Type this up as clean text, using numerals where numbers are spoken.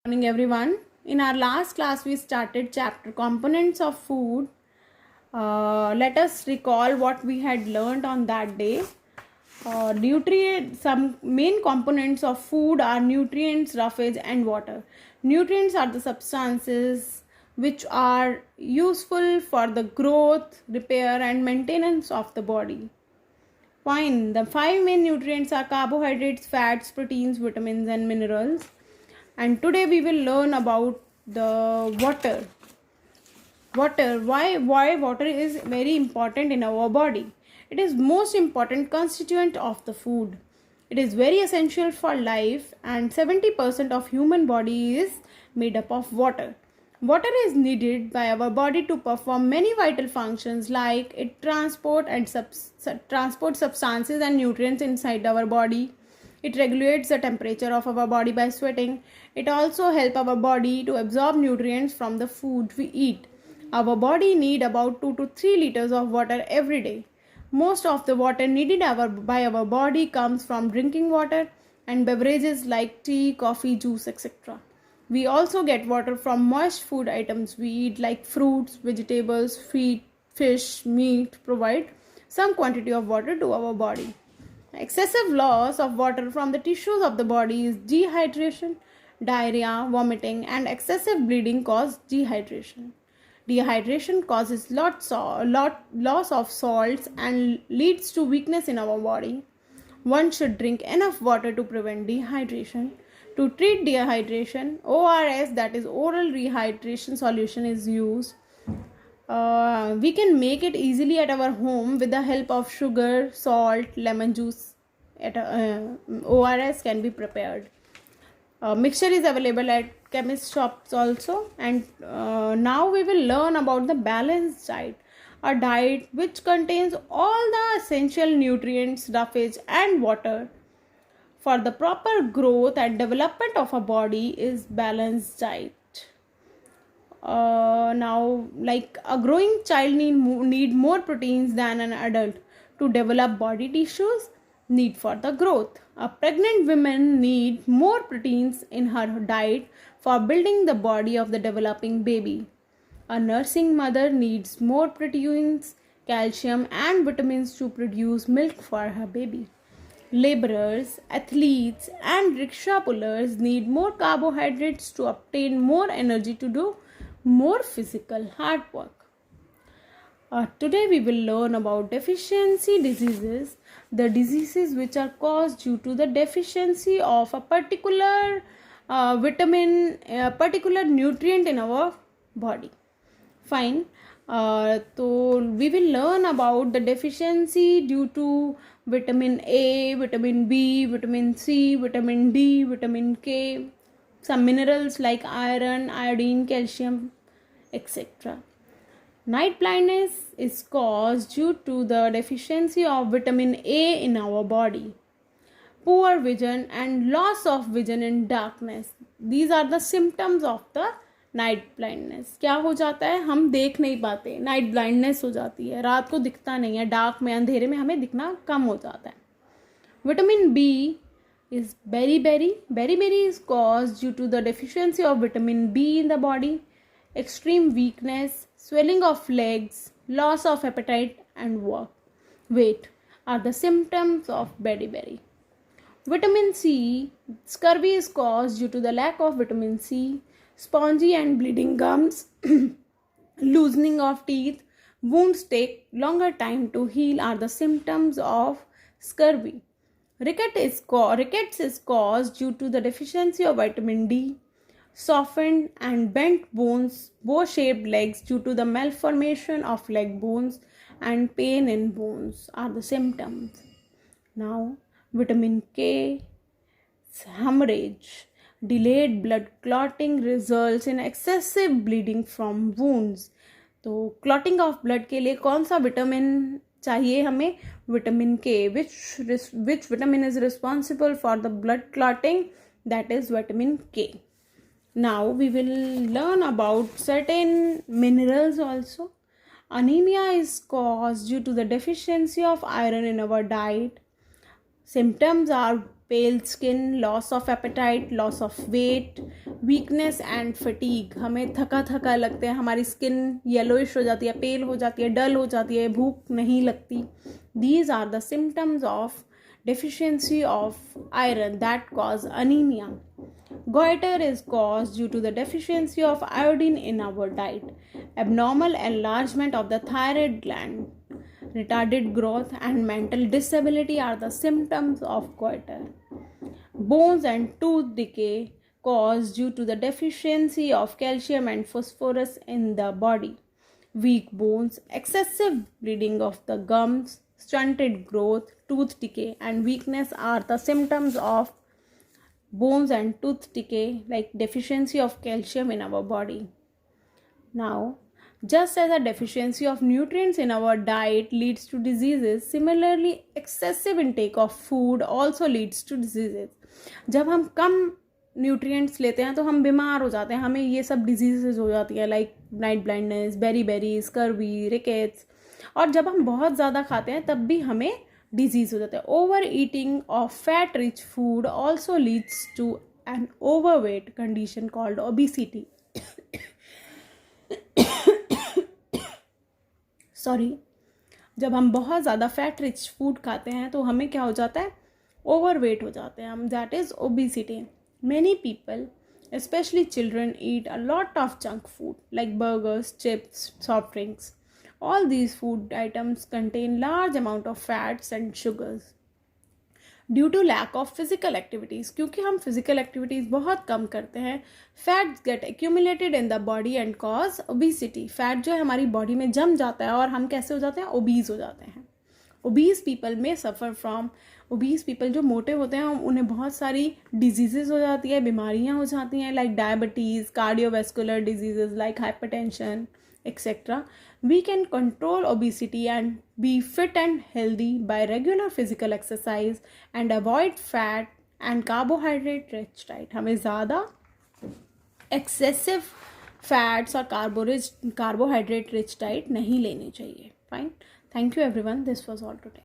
Morning everyone. In our last class we started chapter components of food. Let us recall what we had learned on that day. Some main components of food are nutrients, roughage and water. Nutrients are the substances which are useful for the growth, repair and maintenance of the body. Fine. The five main nutrients are carbohydrates, fats, proteins, vitamins and minerals. And today we will learn about the water. Why water is very important in our body. It is most important constituent of the food. It is very essential for life, and 70% of human body is made up of water. Water is needed by our body to perform many vital functions like it transport substances and nutrients inside our body. It regulates the temperature of our body by sweating. It also helps our body to absorb nutrients from the food we eat. Our body needs about 2 to 3 liters of water every day. Most of the water needed by our body comes from drinking water and beverages like tea, coffee, juice, etc. We also get water from moist food items we eat like fruits, vegetables, fish, meat provide some quantity of water to our body. Excessive loss of water from the tissues of the body is dehydration, diarrhea, vomiting, and excessive bleeding cause dehydration. Dehydration causes loss of salts and leads to weakness in our body. One should drink enough water to prevent dehydration. To treat dehydration, ORS, that is oral rehydration solution, is used. We can make it easily at our home with the help of sugar, salt, lemon juice. ORS can be prepared. Mixture is available at chemist shops also. And now we will learn about the balanced diet. A diet which contains all the essential nutrients, roughage and water for the proper growth and development of a body is balanced diet. Now, like a growing child need more proteins than an adult to develop body tissues need for the growth. A pregnant woman need more proteins in her diet for building the body of the developing baby. A nursing mother needs more proteins, calcium and vitamins to produce milk for her baby. Laborers, athletes and rickshaw pullers need more carbohydrates to obtain more energy to do more physical hard work. Today we will learn about deficiency diseases, the diseases which are caused due to the deficiency of a particular vitamin, a particular nutrient in our body. Fine. So we will learn about the deficiency due to vitamin A, vitamin B, vitamin C, vitamin D, vitamin K, some minerals like iron, iodine, calcium, etc. Night blindness is caused due to the deficiency of vitamin A in our body. Poor vision and loss of vision in darkness. These are the symptoms of the night blindness. क्या हो जाता है, हम देख नहीं पाते, night blindness हो जाती है, रात को दिखता नहीं है, डार्क में अंधेरे में हमें दिखना कम हो जाता है. Vitamin B is beriberi is caused due to the deficiency of vitamin B in the body. Extreme weakness, swelling of legs, loss of appetite and weight are the symptoms of beriberi. Vitamin C, scurvy is caused due to the lack of vitamin C. Spongy and bleeding gums, loosening of teeth, wounds take longer time to heal are the symptoms of scurvy. Rickets is caused due to the deficiency of vitamin D. Softened and bent bones, bow-shaped legs due to the malformation of leg bones and pain in bones are the symptoms. Now, vitamin K, hemorrhage. Delayed blood clotting results in excessive bleeding from wounds. तो clotting of blood के लिए कौन सा vitamin चाहिए हमें? Vitamin के. Which vitamin is responsible for the blood clotting? That is vitamin K. Now we will learn about certain minerals also. Anemia is caused due to the deficiency of iron in our diet. Symptoms are pale skin, loss of appetite, loss of weight, weakness and fatigue. हमें थका थका लगता है, हमारी skin yellowish हो जाती है, पेल हो जाती है, डल हो जाती है, भूख नहीं लगती। These are the symptoms of deficiency of iron that cause anemia. Goiter is caused due to the deficiency of iodine in our diet. Abnormal enlargement of the thyroid gland, retarded growth, and mental disability are the symptoms of goiter. Bones and tooth decay caused due to the deficiency of calcium and phosphorus in the body. Weak bones, excessive bleeding of the gums, stunted growth, tooth decay, and weakness are the symptoms of bones and tooth decay, like deficiency of calcium in our body. Now, just as a deficiency of nutrients in our diet leads to diseases, similarly excessive intake of food also leads to diseases. जब हम कम nutrients लेते हैं तो हम बीमार हो जाते हैं, हमें ये सब डिजीजेज हो जाती है, like night blindness, beri scurvy, rickets. और जब हम बहुत ज़्यादा खाते हैं तब भी हमें डिजीज हो जाता है। Overeating of fat rich food also leads to an overweight condition called obesity. Sorry, जब हम बहुत ज़्यादा फैट रिच फूड खाते हैं तो हमें क्या हो जाता है, ओवरवेट हो जाते हैं हम, that is obesity. Many people, especially children, eat a lot of junk food like burgers, chips, soft drinks. All these food items contain large amount of fats and sugars. Due to lack of physical activities, क्योंकि हम physical activities बहुत कम करते हैं, fats get accumulated in the body and cause obesity. Fat जो है हमारी body में जम जाता है और हम कैसे हो जाते हैं, obese हो जाते हैं। obese people may suffer from, obese people जो मोटे होते हैं उन्हें बहुत सारी डिजीजेज हो जाती है, बीमारियां हो जाती हैं, like diabetes, cardiovascular diseases like hypertension etcetera. We can control obesity and be fit and healthy by regular physical exercise and avoid fat and carbohydrate rich diet. हमें ज़्यादा एक्सेसिव फैट्स और कार्बोहाइड्रेट रिच डाइट नहीं लेनी चाहिए। Fine, thank you everyone, this was all today.